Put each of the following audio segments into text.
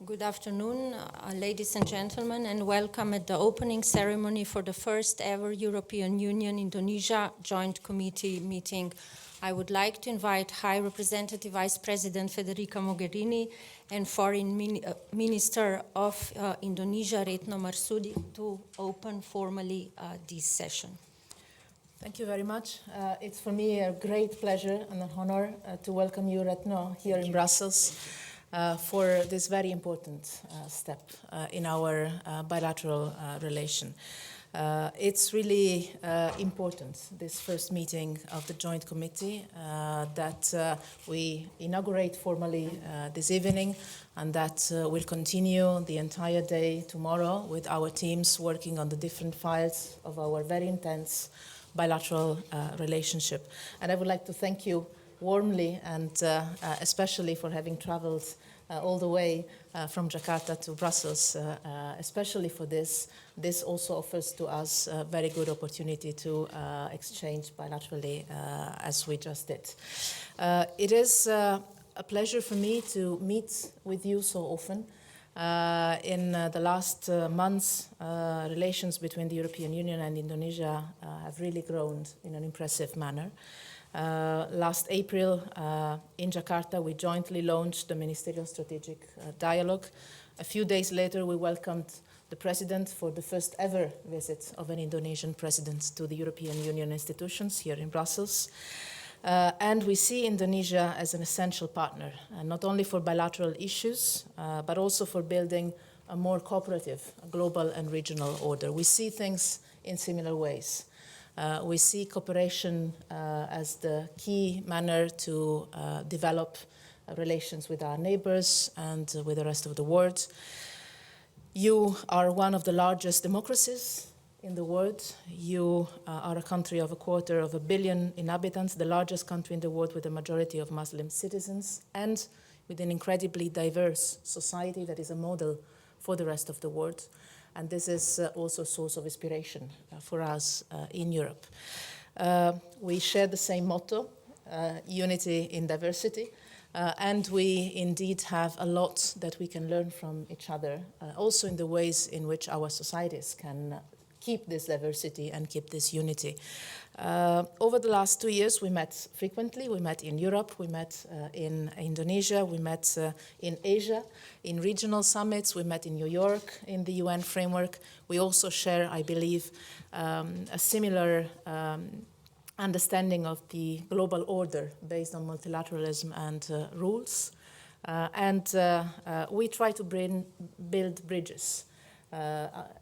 Good afternoon, ladies and gentlemen, and welcome at the opening ceremony for the first ever European Union-Indonesia Joint Committee meeting. I would like to invite High Representative Vice President Federica Mogherini and Foreign Minister of Indonesia, Retno Marsudi, to open formally this session. Thank you very much. It's for me a great pleasure and an honor to welcome you, Retno, here in Brussels for this very important step in our bilateral relation. It's really important, this first meeting of the Joint Committee, that we inaugurate formally this evening, and that will continue the entire day tomorrow with our teams working on the different files of our very intense bilateral relationship. And I would like to thank you warmly and especially for having traveled all the way from Jakarta to Brussels, especially for this. This also offers to us a very good opportunity to exchange bilaterally as we just did. It is a pleasure for me to meet with you so often. In the last months, relations between the European Union and Indonesia have really grown in an impressive manner. Last April, in Jakarta, we jointly launched the Ministerial Strategic Dialogue. A few days later, we welcomed the President for the first ever visit of an Indonesian President to the European Union institutions here in Brussels. And we see Indonesia as an essential partner, not only for bilateral issues, but also for building a more cooperative global and regional order. We see things in similar ways. We see cooperation as the key manner to develop relations with our neighbors and with the rest of the world. You are one of the largest democracies in the world. You are a country of 250 million inhabitants, the largest country in the world with a majority of Muslim citizens, and with an incredibly diverse society that is a model for the rest of the world. And this is also a source of inspiration for us in Europe. We share the same motto, unity in diversity, and we indeed have a lot that we can learn from each other, also in the ways in which our societies can keep this diversity and keep this unity. Over the last 2 years, we met frequently. We met in Europe, we met in Indonesia, we met in Asia, in regional summits, we met in New York in the UN framework. We also share, I believe, a similar understanding of the global order based on multilateralism and rules. And we try to build bridges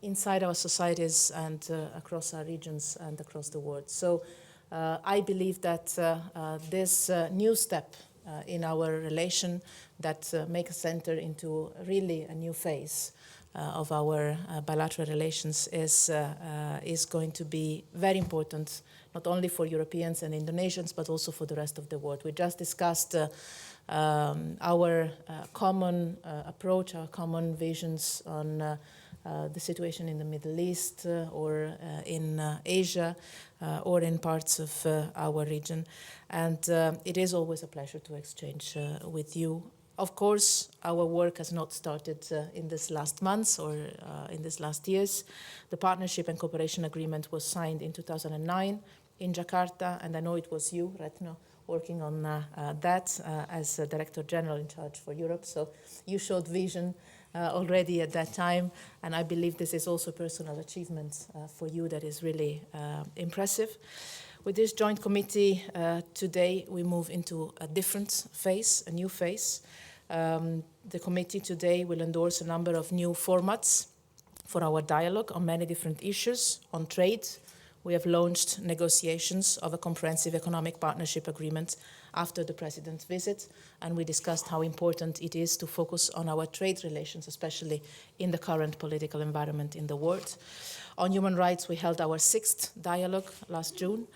inside our societies and across our regions and across the world. So I believe that this new step in our relation that makes us enter into really a new phase of our bilateral relations is going to be very important, not only for Europeans and Indonesians, but also for the rest of the world. We just discussed our common approach, our common visions on the situation in the Middle East or in Asia or in parts of our region. And it is always a pleasure to exchange with you. Of course, our work has not started in this last months or in this last years. The Partnership and Cooperation Agreement was signed in 2009 in Jakarta, and I know it was you, Retno, working on that as Director General in charge for Europe. So you showed vision already at that time, and I believe this is also a personal achievement for you that is really impressive. With this joint committee today, we move into a different phase, a new phase. The committee today will endorse a number of new formats for our dialogue on many different issues. On trade, we have launched negotiations of a comprehensive economic partnership agreement after the President's visit, and we discussed how important it is to focus on our trade relations, especially in the current political environment in the world. On human rights, we held our 6th dialogue last June.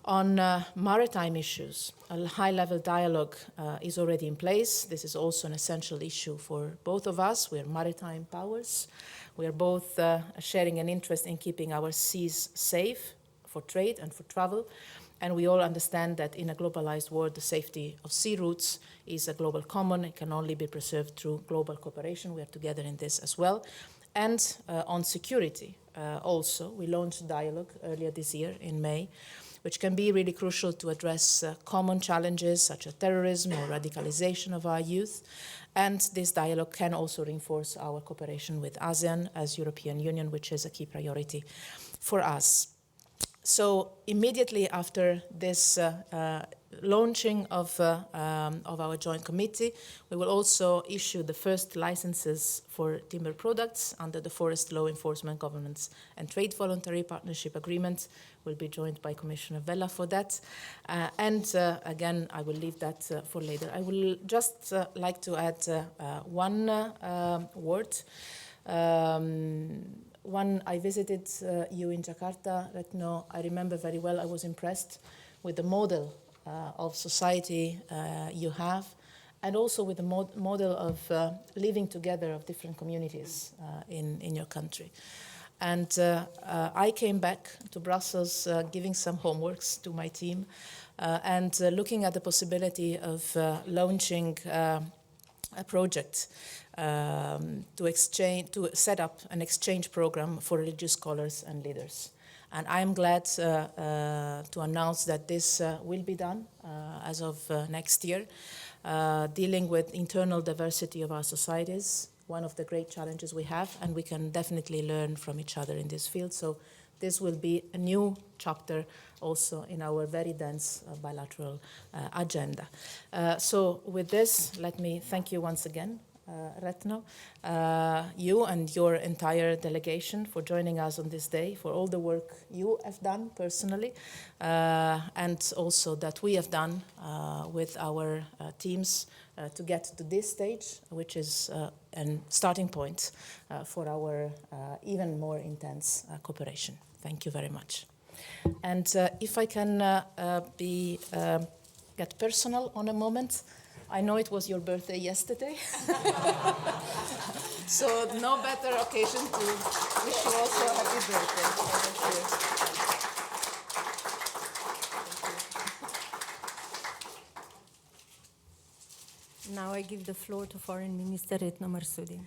On maritime issues, a high-level dialogue is already in place. This is also an essential issue for both of us. We are maritime powers. We are both sharing an interest in keeping our seas safe for trade and for travel. And we all understand that in a globalized world, the safety of sea routes is a global common. It can only be preserved through global cooperation. We are together in this as well. And on security also, we launched dialogue earlier this year in May, which can be really crucial to address common challenges such as terrorism or radicalization of our youth. And this dialogue can also reinforce our cooperation with ASEAN as European Union, which is a key priority for us. So immediately after this launching of our joint committee, we will also issue the first licenses for timber products under the Forest Law Enforcement Governance and Trade Voluntary Partnership Agreement. We'll be joined by Commissioner Vella for that. Again, I will leave that for later. I will just like to add one word. When I visited you in Jakarta, Retno, I remember very well I was impressed with the model of society you have, and also with the model of living together of different communities in your country. And I came back to Brussels giving some homeworks to my team and looking at the possibility of launching a project to set up an exchange program for religious scholars and leaders. And I'm glad to announce that this will be done as of next year, dealing with internal diversity of our societies, one of the great challenges we have, and we can definitely learn from each other in this field. So this will be a new chapter also in our very dense bilateral agenda. So with this, let me thank you once again, Retno, you and your entire delegation for joining us on this day, for all the work you have done personally, and also that we have done with our teams to get to this stage, which is a starting point for our even more intense cooperation. Thank you very much. And if I can get personal on a moment, I know it was your birthday yesterday, so no better occasion to wish you also a happy birthday. Now I give the floor to Foreign Minister Retno Marsudi.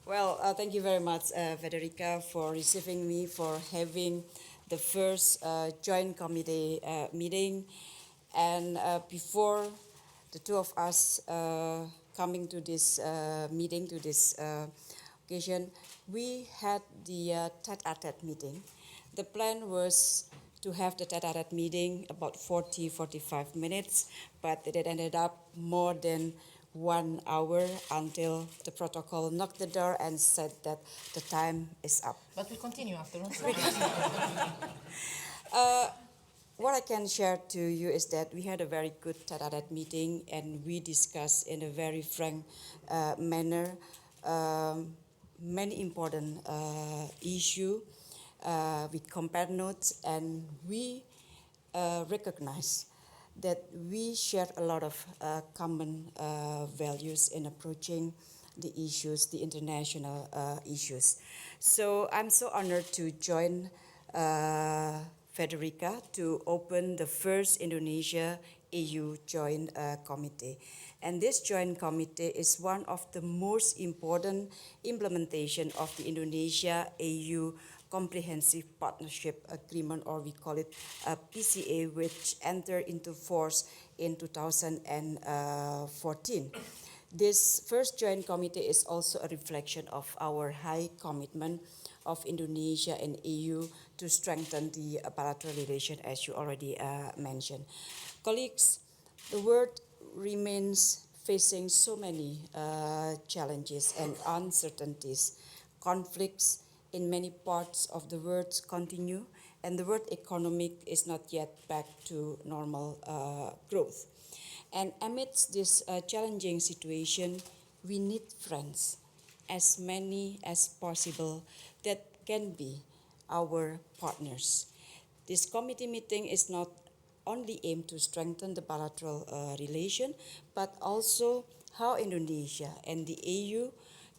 Well, thank you very much, Federica, for receiving me, for having the first joint committee meeting. And before the two of us coming to this meeting, to this occasion, we had the tete-a-tete meeting. The plan was to have the tete-a-tete meeting about 45 minutes, but it ended up more than 1 hour until the protocol knocked the door and said that the time is up. But we continue afterwards. What I can share to you is that we had a very good tete-a-tete meeting, and we discussed in a very frank manner many important issues. We compared notes, and we recognize that we share a lot of common values in approaching the issues, the international issues. So I'm so honored to join Federica to open the first Indonesia-EU Joint Committee. And this joint committee is one of the most important implementation of the Indonesia-EU Comprehensive Partnership Agreement, or we call it PCA, which entered into force in 2014. This first joint committee is also a reflection of our high commitment of Indonesia and EU to strengthen the bilateral relation, as you already mentioned. Colleagues, the world remains facing so many challenges and uncertainties. Conflicts in many parts of the world continue, and the world economic is not yet back to normal growth. And amidst this challenging situation, we need friends, as many as possible, that can be our partners. This committee meeting is not only aimed to strengthen the bilateral relation, but also how Indonesia and the EU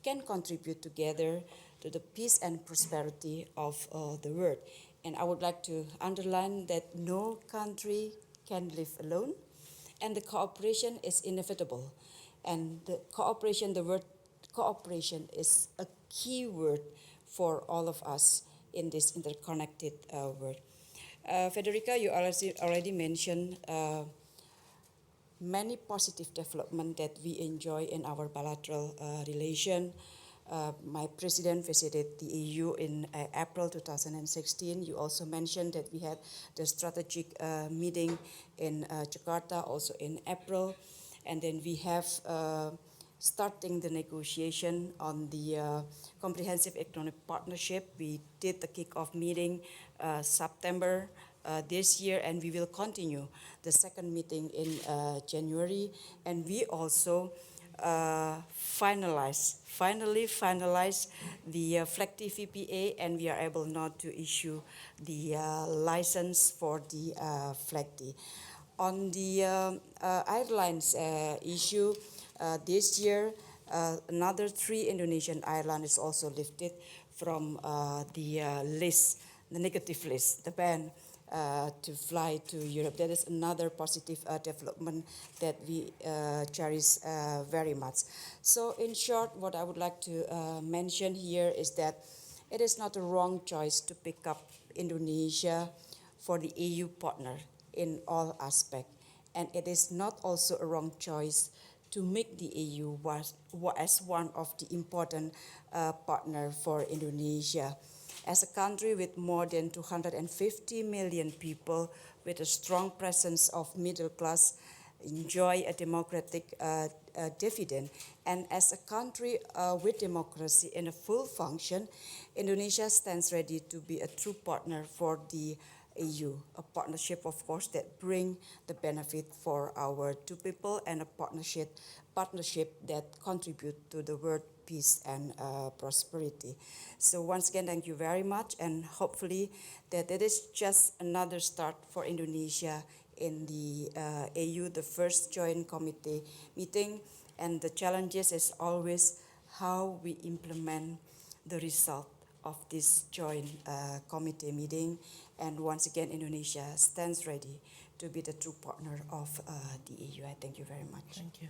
can contribute together to the peace and prosperity of the world. And I would like to underline that no country can live alone, and the cooperation is inevitable. And the word cooperation is a key word for all of us in this interconnected world. Federica, you already mentioned many positive development that we enjoy in our bilateral relation. My president visited the EU in April 2016. You also mentioned that we had the strategic meeting in Jakarta also in April. And then we have starting the negotiation on the Comprehensive Economic Partnership. We did the kick-off meeting September this year, and we will continue the second meeting in January. And we also finally finalize the FLEGT VPA, and we are able now to issue the license for the FLEGT. On the airlines issue, this year, another 3 Indonesian airlines is also lifted from the list, the negative list, the ban to fly to Europe. That is another positive development that we cherish very much. So in short, what I would like to mention here is that it is not a wrong choice to pick up Indonesia for the EU partner in all aspects. And it is not also a wrong choice to make the EU as one of the important partner for Indonesia. As a country with more than 250 million people, with a strong presence of middle class, enjoy a democratic dividend. And as a country with democracy in a full function, Indonesia stands ready to be a true partner for the EU, a partnership, of course, that bring the benefit for our two people, and a partnership that contribute to the world peace and prosperity. So once again, thank you very much, and hopefully that it is just another start for Indonesia in the AU, the first joint committee meeting, and the challenges is always how we implement the result of this joint committee meeting. And once again, Indonesia stands ready to be the true partner of the EU. I thank you very much. Thank you.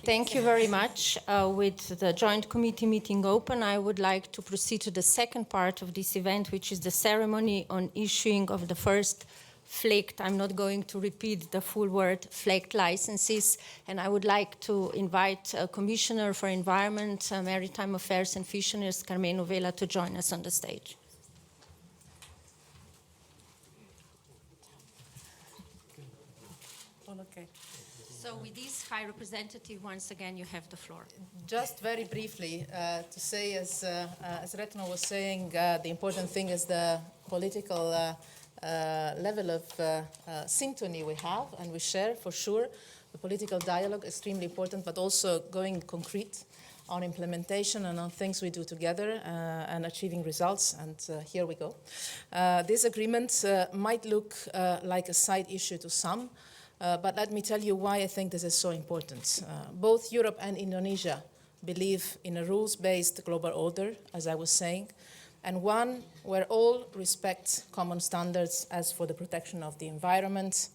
Thank you very much. With the joint committee meeting open, I would like to proceed to the second part of this event, which is the ceremony on issuing of the first FLEGT. I'm not going to repeat the full word, FLEGT licenses, and I would like to invite Commissioner for Environment, Maritime Affairs and Fisheries, Carmenu Vela, to join us on the stage. Okay. So with this, High Representative, once again, you have the floor. Just very briefly to say, as Retno was saying, the important thing is the political level of sympathy we have and we share, for sure. The political dialogue is extremely important, but also going concrete on implementation and on things we do together and achieving results, and here we go. This agreement might look like a side issue to some, but let me tell you why I think this is so important. Both Europe and Indonesia believe in a rules-based global order, as I was saying, and one where all respect common standards as for the protection of the environment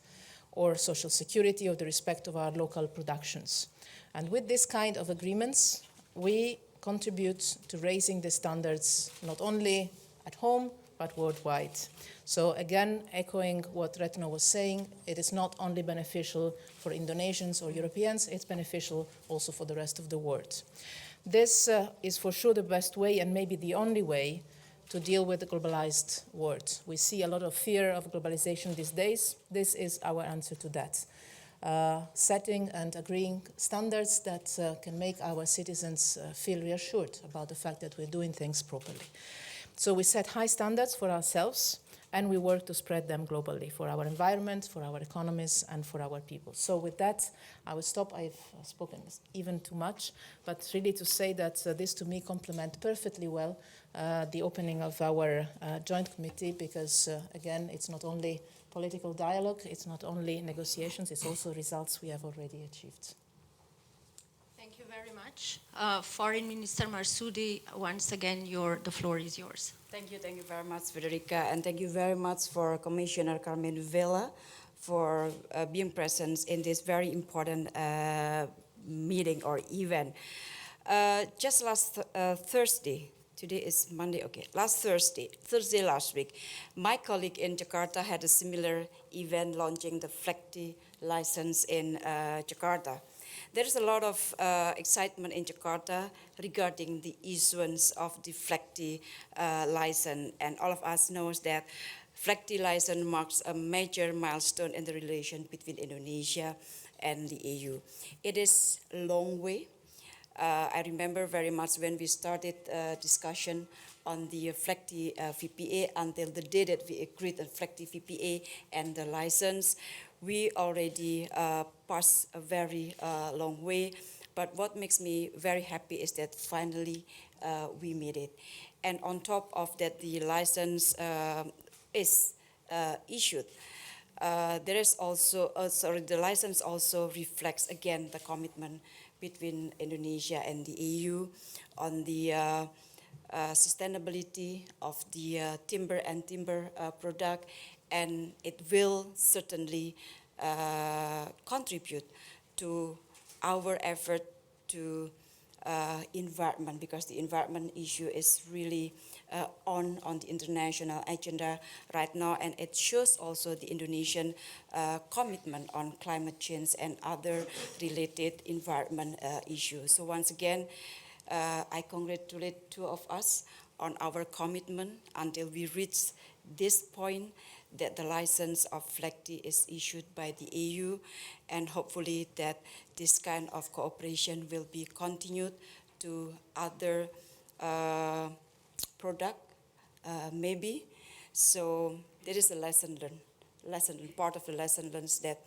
or social security or the respect of our local productions. And with this kind of agreements, we contribute to raising the standards not only at home, but worldwide. So again, echoing what Retno was saying, it is not only beneficial for Indonesians or Europeans, it's beneficial also for the rest of the world. This is for sure the best way, and maybe the only way, to deal with the globalized world. We see a lot of fear of globalization these days. This is our answer to that. Setting and agreeing standards that can make our citizens feel reassured about the fact that we're doing things properly. So we set high standards for ourselves, and we work to spread them globally for our environment, for our economies, and for our people. So with that, I will stop. I've spoken even too much, but really to say that this to me complements perfectly well the opening of our joint committee, because again, it's not only political dialogue, it's not only negotiations, it's also results we have already achieved. Thank you very much. Foreign Minister Marsudi, once again, the floor is yours. Thank you very much, Federica, and thank you very much for Commissioner Carmen Vela for being present in this very important meeting or event. Just last Thursday, today is Monday, okay, Thursday last week, my colleague in Jakarta had a similar event launching the FLEGT license in Jakarta. There is a lot of excitement in Jakarta regarding the issuance of the FLEGT license, and all of us knows that FLEGT license marks a major milestone in the relation between Indonesia and the EU. It is a long way. I remember very much when we started discussion on the FLEGT VPA until the day that we agreed on FLEGT VPA and the license. We already passed a very long way, but what makes me very happy is that finally we made it. And on top of that, the license is issued. There is also, the license also reflects again the commitment between Indonesia and the EU on the sustainability of the timber and timber product, and it will certainly contribute to our effort to environment, because the environment issue is really on the international agenda right now, and it shows also the Indonesian commitment on climate change and other related environment issues. So once again, I congratulate two of us on our commitment until we reach this point that the license of FLEGT is issued by the EU, and hopefully that this kind of cooperation will be continued to other product, maybe. So there is a lesson learned, part of the lesson learned that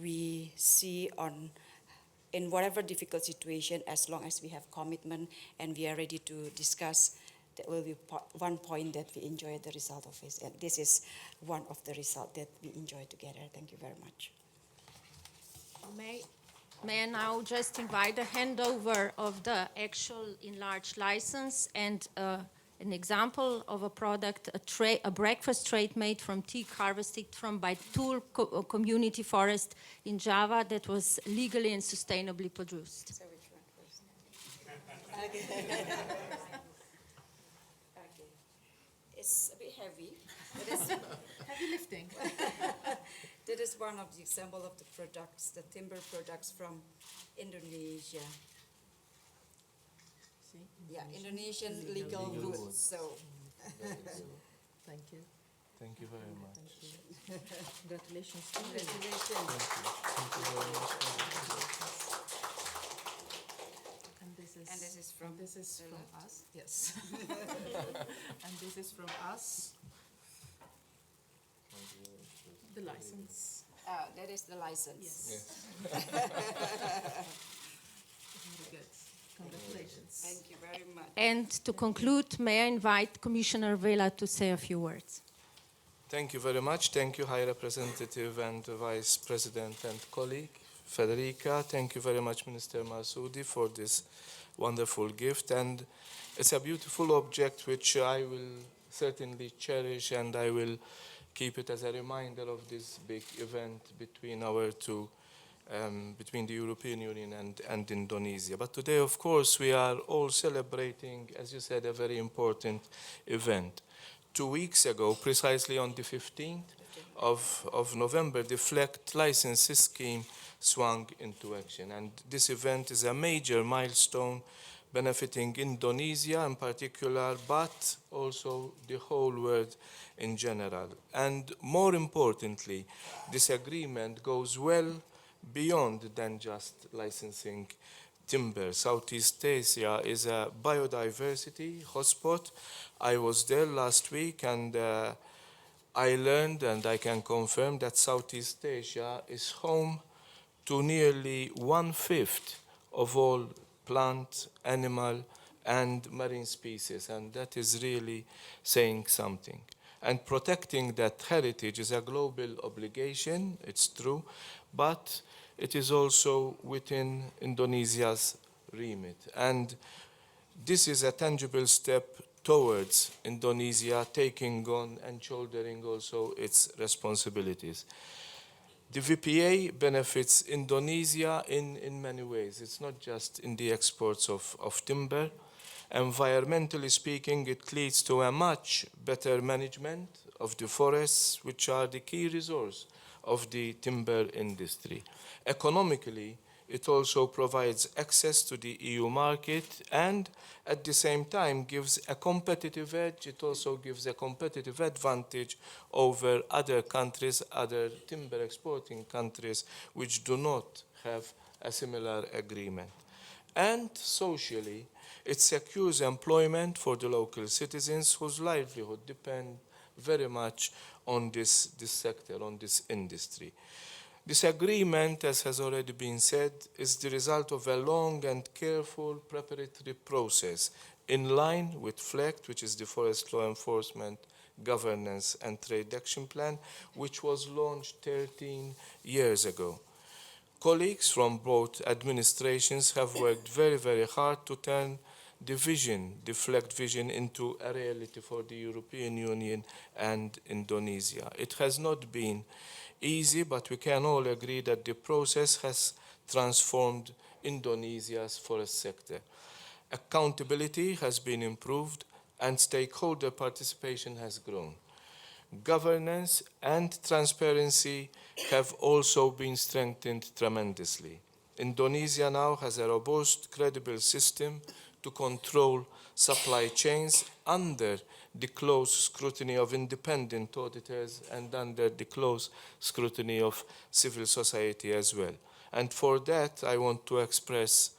we see in whatever difficult situation, as long as we have commitment and we are ready to discuss, that will be one point that we enjoy the result of it. And this is one of the results that we enjoy together. Thank you very much. May I now just invite a handover of the actual enlarged license and an example of a product, a breakfast tray made from teak harvested from Baitul Community Forest in Java that was legally and sustainably produced. So which one first? Okay. It's a bit heavy. Heavy lifting. That is one of the example of the products, the timber products from Indonesia. See? Yeah, Indonesian legal wood. So Thank you. Thank you very much. Congratulations. congratulations. Thank you very much. And this is, And this is from from us. Yes. And this is from us. The license. That is the license. Yes. Yes. Very good. Congratulations. Thank you very much. And to conclude, may I invite Commissioner Vela to say a few words. Thank you very much. Thank you, High Representative and Vice President and colleague, Federica. Thank you very much, Minister Marsudi, for this wonderful gift. And it's a beautiful object which I will certainly cherish, and I will keep it as a reminder of this big event between our two, between the European Union and Indonesia. But today, of course, we are all celebrating, as you said, a very important event. 2 weeks ago, precisely on the 15th of November, the FLEGT licensing scheme swung into action. And this event is a major milestone benefiting Indonesia in particular, but also the whole world in general. And more importantly, this agreement goes well beyond than just licensing timber. Southeast Asia is a biodiversity hotspot. I was there last week, and I learned, and I can confirm, that Southeast Asia is home to nearly 1/5 of all plant, animal, and marine species, and that is really saying something. And protecting that heritage is a global obligation, it's true, but it is also within Indonesia's remit. And this is a tangible step towards Indonesia taking on and shouldering also its responsibilities. The VPA benefits Indonesia in many ways. It's not just in the exports of timber. Environmentally speaking, it leads to a much better management of the forests, which are the key resource of the timber industry. Economically, it also provides access to the EU market and at the same time gives a competitive edge. It also gives a competitive advantage over other countries, other timber exporting countries, which do not have a similar agreement. And socially, it secures employment for the local citizens whose livelihood depend very much on this sector, on this industry. This agreement, as has already been said, is the result of a long and careful preparatory process in line with FLEGT, which is the Forest Law Enforcement, Governance and Trade Action Plan, which was launched 13 years ago. Colleagues from both administrations have worked very, very hard to turn the vision, the FLEGT vision, into a reality for the European Union and Indonesia. It has not been easy, but we can all agree that the process has transformed Indonesia's forest sector. Accountability has been improved and stakeholder participation has grown. Governance and transparency have also been strengthened tremendously. Indonesia now has a robust, credible system to control supply chains under the close scrutiny of independent auditors and under the close scrutiny of civil society as well. And for that, I want to express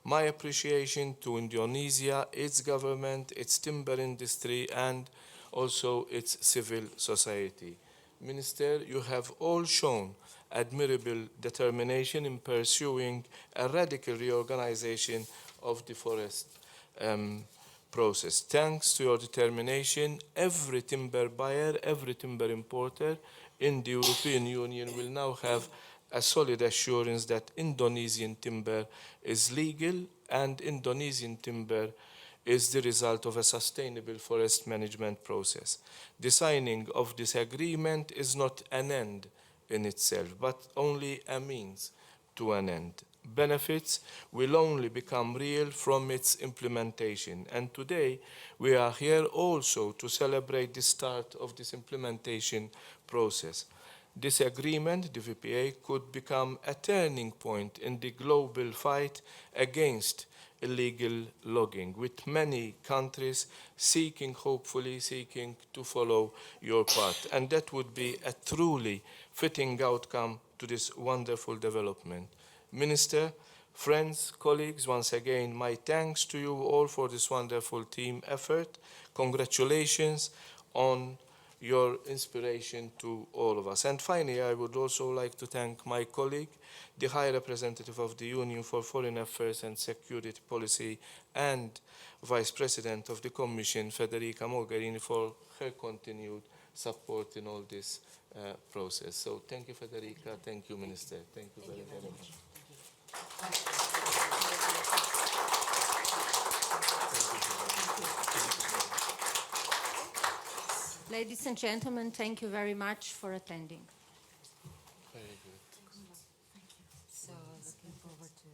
my appreciation to Indonesia, its government, its timber industry, and also its civil society. Minister, you have all shown admirable determination in pursuing a radical reorganization of the forest process. Thanks to your determination, every timber buyer, every timber importer in the European Union will now have a solid assurance that Indonesian timber is legal and Indonesian timber is the result of a sustainable forest management process. The signing of this agreement is not an end in itself, but only a means to an end. Benefits will only become real from its implementation. And today, we are here also to celebrate the start of this implementation process. This agreement, the VPA, could become a turning point in the global fight against illegal logging, with many countries hopefully seeking to follow your path. And that would be a truly fitting outcome to this wonderful development. Minister, friends, colleagues, once again, my thanks to you all for this wonderful team effort. Congratulations on your inspiration to all of us. And finally, I would also like to thank my colleague, the High Representative of the Union for Foreign Affairs and Security Policy and Vice President of the Commission, Federica Mogherini, for her continued support in all this process. So thank you, Federica. Thank you, Minister. Thank you very, very much. Ladies and gentlemen, thank you very much for attending. Very good. So looking forward to